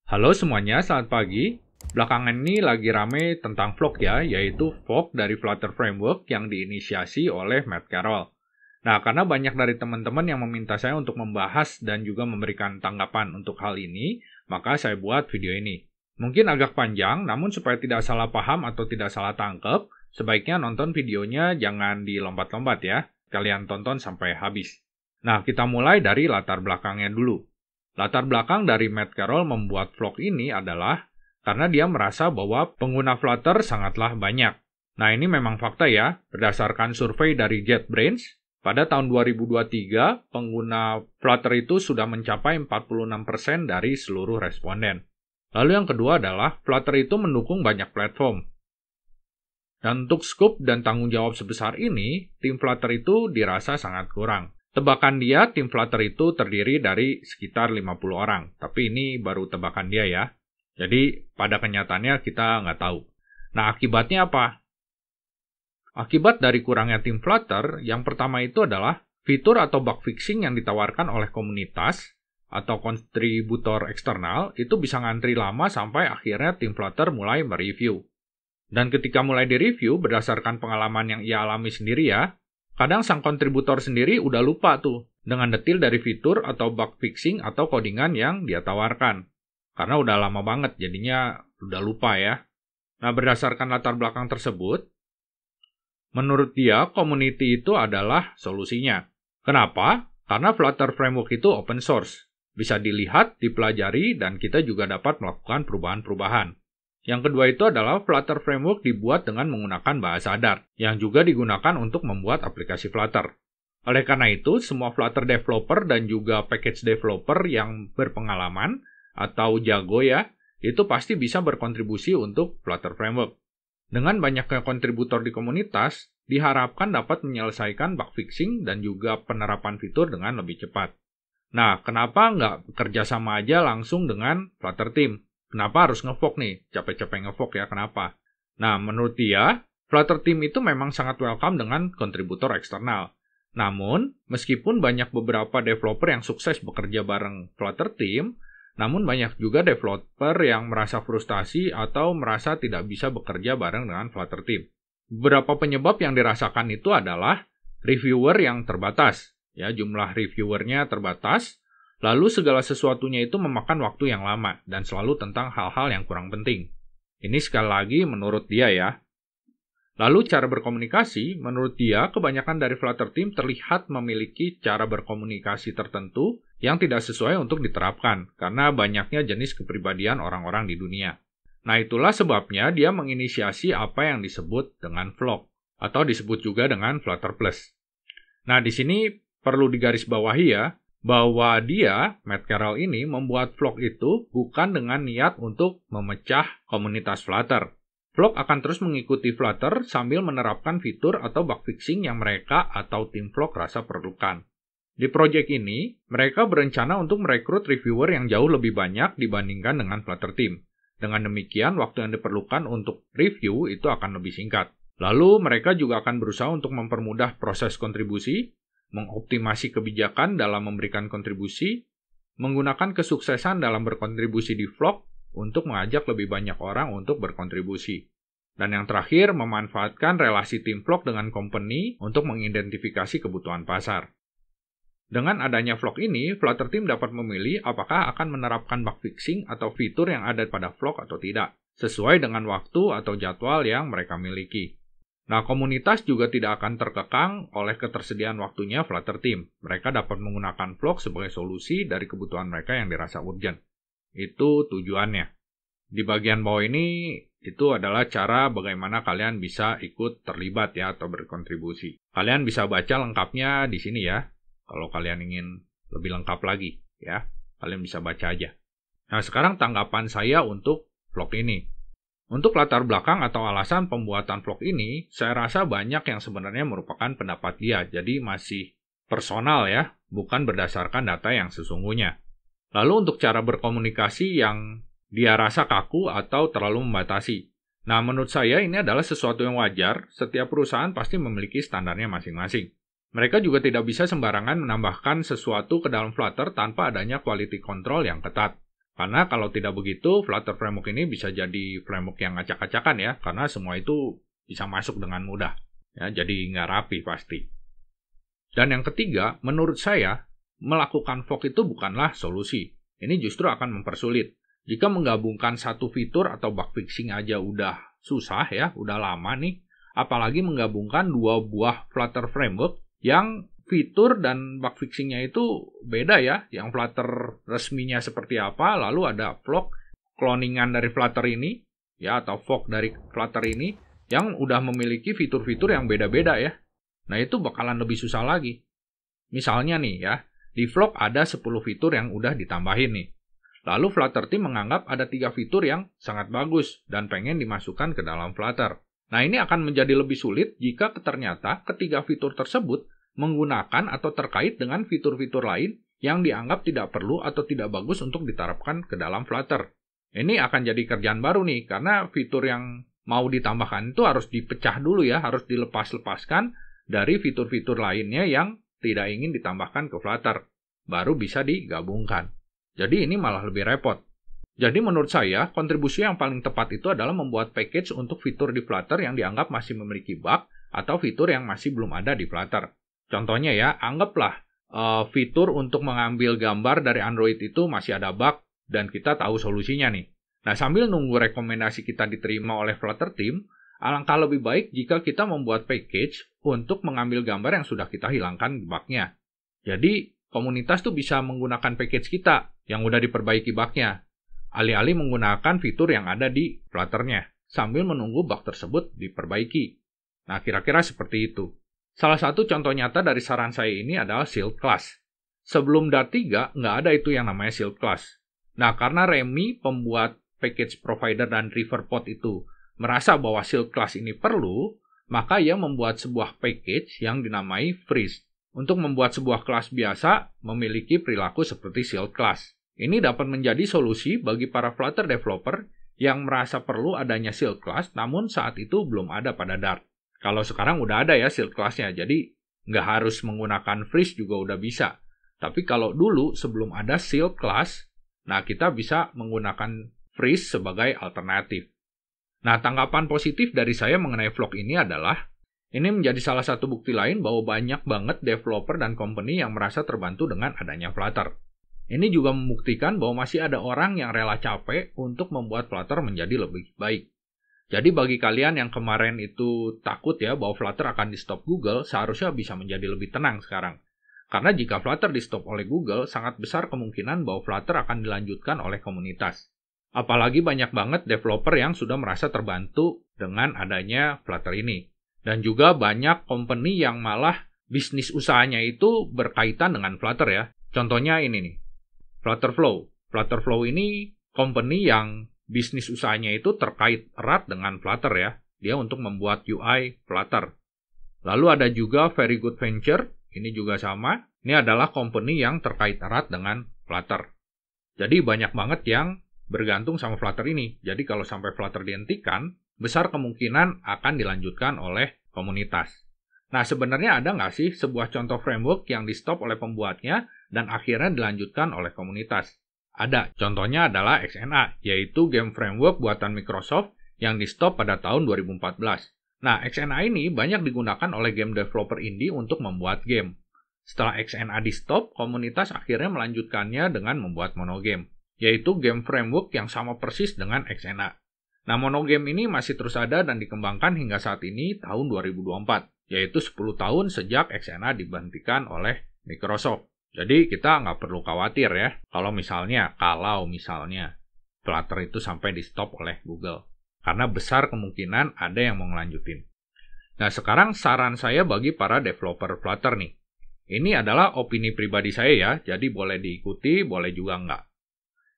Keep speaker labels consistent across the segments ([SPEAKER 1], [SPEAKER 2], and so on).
[SPEAKER 1] Halo semuanya, selamat pagi. Belakangan ini lagi rame tentang fork ya, yaitu fork dari Flutter Framework yang diinisiasi oleh Matt Carroll. Nah, karena banyak dari teman-teman yang meminta saya untuk membahas dan juga memberikan tanggapan untuk hal ini, maka saya buat video ini. Mungkin agak panjang, namun supaya tidak salah paham atau tidak salah tangkep, sebaiknya nonton videonya jangan dilompat-lompat ya. Kalian tonton sampai habis. Nah, kita mulai dari latar belakangnya dulu. Latar belakang dari Matt Carroll membuat vlog ini adalah karena dia merasa bahwa pengguna Flutter sangatlah banyak. Nah, ini memang fakta ya, berdasarkan survei dari JetBrains, pada tahun 2023, pengguna Flutter itu sudah mencapai 46% dari seluruh responden. Lalu yang kedua adalah, Flutter itu mendukung banyak platform. Dan untuk scope dan tanggung jawab sebesar ini, tim Flutter itu dirasa sangat kurang. Tebakan dia, tim Flutter itu terdiri dari sekitar 50 orang. Tapi ini baru tebakan dia ya. Jadi, pada kenyataannya kita nggak tahu. Nah, akibatnya apa? Akibat dari kurangnya tim Flutter, yang pertama itu adalah fitur atau bug fixing yang ditawarkan oleh komunitas atau kontributor eksternal itu bisa ngantri lama sampai akhirnya tim Flutter mulai mereview. Dan ketika mulai direview, berdasarkan pengalaman yang ia alami sendiri ya, kadang sang kontributor sendiri udah lupa tuh dengan detail dari fitur atau bug fixing atau codingan yang dia tawarkan. Karena udah lama banget, jadinya udah lupa ya. Nah, berdasarkan latar belakang tersebut, menurut dia, community itu adalah solusinya. Kenapa? Karena Flutter Framework itu open source. Bisa dilihat, dipelajari, dan kita juga dapat melakukan perubahan-perubahan. Yang kedua itu adalah Flutter Framework dibuat dengan menggunakan bahasa Dart, yang juga digunakan untuk membuat aplikasi Flutter. Oleh karena itu, semua Flutter developer dan juga package developer yang berpengalaman atau jago ya, itu pasti bisa berkontribusi untuk Flutter Framework. Dengan banyaknya kontributor di komunitas, diharapkan dapat menyelesaikan bug fixing dan juga penerapan fitur dengan lebih cepat. Nah, kenapa nggak bekerja sama aja langsung dengan Flutter Team? Kenapa harus nge-fork nih? Capek-capek nge-fork ya, kenapa? Nah, menurut dia, Flutter Team itu memang sangat welcome dengan kontributor eksternal. Namun, meskipun banyak beberapa developer yang sukses bekerja bareng Flutter Team, namun banyak juga developer yang merasa frustasi atau merasa tidak bisa bekerja bareng dengan Flutter Team. Beberapa penyebab yang dirasakan itu adalah reviewer yang terbatas. Ya, jumlah reviewernya terbatas, lalu segala sesuatunya itu memakan waktu yang lama dan selalu tentang hal-hal yang kurang penting. Ini sekali lagi menurut dia ya. Lalu cara berkomunikasi, menurut dia kebanyakan dari Flutter Team terlihat memiliki cara berkomunikasi tertentu yang tidak sesuai untuk diterapkan karena banyaknya jenis kepribadian orang-orang di dunia. Nah, itulah sebabnya dia menginisiasi apa yang disebut dengan vlog atau disebut juga dengan Flutter Plus. Nah, di sini perlu digarisbawahi ya, bahwa dia, Matt Carroll ini, membuat vlog itu bukan dengan niat untuk memecah komunitas Flutter. Vlog akan terus mengikuti Flutter sambil menerapkan fitur atau bug fixing yang mereka atau tim vlog rasa perlukan. Di proyek ini, mereka berencana untuk merekrut reviewer yang jauh lebih banyak dibandingkan dengan Flutter Team. Dengan demikian, waktu yang diperlukan untuk review itu akan lebih singkat. Lalu, mereka juga akan berusaha untuk mempermudah proses kontribusi, mengoptimasi kebijakan dalam memberikan kontribusi, menggunakan kesuksesan dalam berkontribusi di vlog untuk mengajak lebih banyak orang untuk berkontribusi. Dan yang terakhir, memanfaatkan relasi tim vlog dengan company untuk mengidentifikasi kebutuhan pasar. Dengan adanya vlog ini, Flutter Team dapat memilih apakah akan menerapkan bug fixing atau fitur yang ada pada vlog atau tidak, sesuai dengan waktu atau jadwal yang mereka miliki. Nah, komunitas juga tidak akan terkekang oleh ketersediaan waktunya Flutter Team. Mereka dapat menggunakan vlog sebagai solusi dari kebutuhan mereka yang dirasa urgent. Itu tujuannya. Di bagian bawah ini, itu adalah cara bagaimana kalian bisa ikut terlibat ya atau berkontribusi. Kalian bisa baca lengkapnya di sini ya. Kalau kalian ingin lebih lengkap lagi ya, kalian bisa baca aja. Nah, sekarang tanggapan saya untuk vlog ini. Untuk latar belakang atau alasan pembuatan vlog ini, saya rasa banyak yang sebenarnya merupakan pendapat dia, jadi masih personal ya, bukan berdasarkan data yang sesungguhnya. Lalu untuk cara berkomunikasi yang dia rasa kaku atau terlalu membatasi. Nah, menurut saya ini adalah sesuatu yang wajar, setiap perusahaan pasti memiliki standarnya masing-masing. Mereka juga tidak bisa sembarangan menambahkan sesuatu ke dalam Flutter tanpa adanya quality control yang ketat. Karena kalau tidak begitu, Flutter Framework ini bisa jadi framework yang acak-acakan ya, karena semua itu bisa masuk dengan mudah. Ya, jadi nggak rapi pasti. Dan yang ketiga, menurut saya, melakukan fork itu bukanlah solusi. Ini justru akan mempersulit. Jika menggabungkan satu fitur atau bug fixing aja udah susah ya, udah lama nih, apalagi menggabungkan dua buah Flutter Framework yang fitur dan bug fixingnya itu beda ya. Yang Flutter resminya seperti apa, lalu ada fork cloningan dari Flutter ini, ya, atau fork dari Flutter ini, yang udah memiliki fitur-fitur yang beda-beda ya. Nah itu bakalan lebih susah lagi. Misalnya nih ya, di fork ada 10 fitur yang udah ditambahin nih. Lalu Flutter Team menganggap ada 3 fitur yang sangat bagus dan pengen dimasukkan ke dalam Flutter. Nah ini akan menjadi lebih sulit jika ternyata ketiga fitur tersebut menggunakan atau terkait dengan fitur-fitur lain yang dianggap tidak perlu atau tidak bagus untuk diterapkan ke dalam Flutter. Ini akan jadi kerjaan baru nih, karena fitur yang mau ditambahkan itu harus dipecah dulu ya, harus dilepas-lepaskan dari fitur-fitur lainnya yang tidak ingin ditambahkan ke Flutter. Baru bisa digabungkan. Jadi ini malah lebih repot. Jadi menurut saya, kontribusi yang paling tepat itu adalah membuat package untuk fitur di Flutter yang dianggap masih memiliki bug atau fitur yang masih belum ada di Flutter. Contohnya ya, anggaplah fitur untuk mengambil gambar dari Android itu masih ada bug dan kita tahu solusinya nih. Nah, sambil nunggu rekomendasi kita diterima oleh Flutter Team, alangkah lebih baik jika kita membuat package untuk mengambil gambar yang sudah kita hilangkan bug-nya. Jadi, komunitas tuh bisa menggunakan package kita yang udah diperbaiki bug-nya, alih-alih menggunakan fitur yang ada di Flutter-nya, sambil menunggu bug tersebut diperbaiki. Nah, kira-kira seperti itu. Salah satu contoh nyata dari saran saya ini adalah Shield Class. Sebelum Dart3, nggak ada itu yang namanya Shield Class. Nah, karena Remy, pembuat package provider dan Riverpod itu, merasa bahwa Shield Class ini perlu, maka ia membuat sebuah package yang dinamai Freeze. Untuk membuat sebuah kelas biasa memiliki perilaku seperti Shield Class. Ini dapat menjadi solusi bagi para Flutter developer yang merasa perlu adanya Shield Class, namun saat itu belum ada pada Dart. Kalau sekarang udah ada ya Shield Class-nya, jadi nggak harus menggunakan Freeze juga udah bisa. Tapi kalau dulu sebelum ada Shield Class, nah kita bisa menggunakan Freeze sebagai alternatif. Nah, tanggapan positif dari saya mengenai vlog ini adalah ini menjadi salah satu bukti lain bahwa banyak banget developer dan company yang merasa terbantu dengan adanya Flutter. Ini juga membuktikan bahwa masih ada orang yang rela capek untuk membuat Flutter menjadi lebih baik. Jadi bagi kalian yang kemarin itu takut ya bahwa Flutter akan di-stop Google, seharusnya bisa menjadi lebih tenang sekarang. Karena jika Flutter di-stop oleh Google, sangat besar kemungkinan bahwa Flutter akan dilanjutkan oleh komunitas. Apalagi banyak banget developer yang sudah merasa terbantu dengan adanya Flutter ini. Dan juga banyak company yang malah bisnis usahanya itu berkaitan dengan Flutter ya. Contohnya ini nih, Flutterflow. Flutterflow ini company yang bisnis usahanya itu terkait erat dengan Flutter ya. Dia untuk membuat UI Flutter. Lalu ada juga Very Good Venture, ini juga sama. Ini adalah company yang terkait erat dengan Flutter. Jadi banyak banget yang bergantung sama Flutter ini. Jadi kalau sampai Flutter dihentikan, besar kemungkinan akan dilanjutkan oleh komunitas. Nah, sebenarnya ada nggak sih sebuah contoh framework yang di-stop oleh pembuatnya dan akhirnya dilanjutkan oleh komunitas? Ada. Contohnya adalah XNA, yaitu game framework buatan Microsoft yang di-stop pada tahun 2014. Nah, XNA ini banyak digunakan oleh game developer indie untuk membuat game. Setelah XNA di-stop, komunitas akhirnya melanjutkannya dengan membuat monogame, yaitu game framework yang sama persis dengan XNA. Nah, monogame ini masih terus ada dan dikembangkan hingga saat ini tahun 2024, yaitu 10 tahun sejak XNA diberhentikan oleh Microsoft. Jadi kita nggak perlu khawatir ya, kalau misalnya Flutter itu sampai di-stop oleh Google. Karena besar kemungkinan ada yang mau ngelanjutin. Nah, sekarang saran saya bagi para developer Flutter nih. Ini adalah opini pribadi saya ya, jadi boleh diikuti, boleh juga nggak.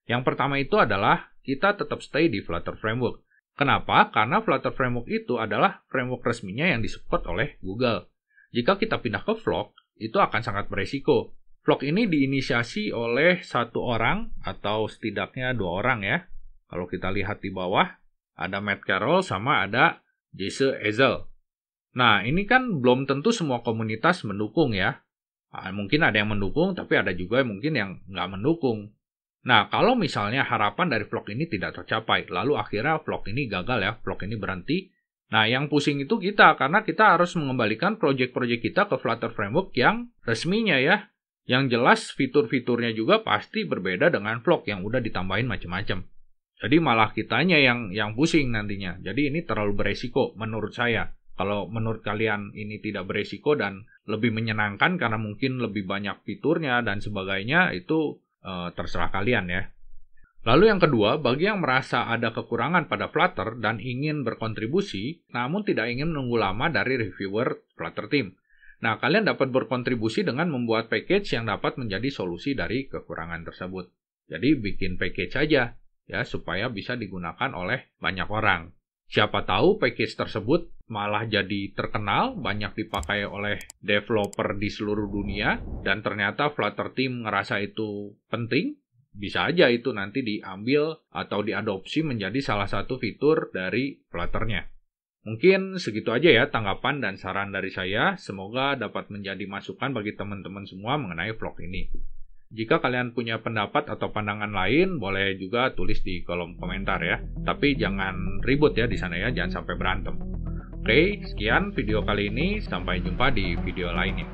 [SPEAKER 1] Yang pertama itu adalah kita tetap stay di Flutter Framework. Kenapa? Karena Flutter Framework itu adalah framework resminya yang disupport oleh Google. Jika kita pindah ke Flock, itu akan sangat beresiko. Flock ini diinisiasi oleh satu orang atau setidaknya 2 orang ya. Kalau kita lihat di bawah, ada Matt Carroll sama ada Jesse Ezel. Nah, ini kan belum tentu semua komunitas mendukung ya. Mungkin ada yang mendukung, tapi ada juga mungkin yang nggak mendukung. Nah, kalau misalnya harapan dari vlog ini tidak tercapai, lalu akhirnya vlog ini gagal ya, vlog ini berhenti. Nah, yang pusing itu kita, karena kita harus mengembalikan project-project kita ke Flutter Framework yang resminya ya. Yang jelas fitur-fiturnya juga pasti berbeda dengan vlog yang udah ditambahin macam-macam. Jadi malah kitanya yang pusing nantinya. Jadi ini terlalu beresiko menurut saya. Kalau menurut kalian ini tidak beresiko dan lebih menyenangkan karena mungkin lebih banyak fiturnya dan sebagainya, itu terserah kalian ya. Lalu yang kedua, bagi yang merasa ada kekurangan pada Flutter dan ingin berkontribusi, namun tidak ingin menunggu lama dari reviewer Flutter Team. Nah, kalian dapat berkontribusi dengan membuat package yang dapat menjadi solusi dari kekurangan tersebut. Jadi bikin package saja ya supaya bisa digunakan oleh banyak orang. Siapa tahu package tersebut malah jadi terkenal, banyak dipakai oleh developer di seluruh dunia, dan ternyata Flutter Team ngerasa itu penting, bisa aja itu nanti diambil atau diadopsi menjadi salah satu fitur dari Flutter-nya. Mungkin segitu aja ya tanggapan dan saran dari saya, semoga dapat menjadi masukan bagi teman-teman semua mengenai vlog ini. Jika kalian punya pendapat atau pandangan lain, boleh juga tulis di kolom komentar ya. Tapi jangan ribut ya di sana ya, jangan sampai berantem. Oke, sekian video kali ini. Sampai jumpa di video lainnya.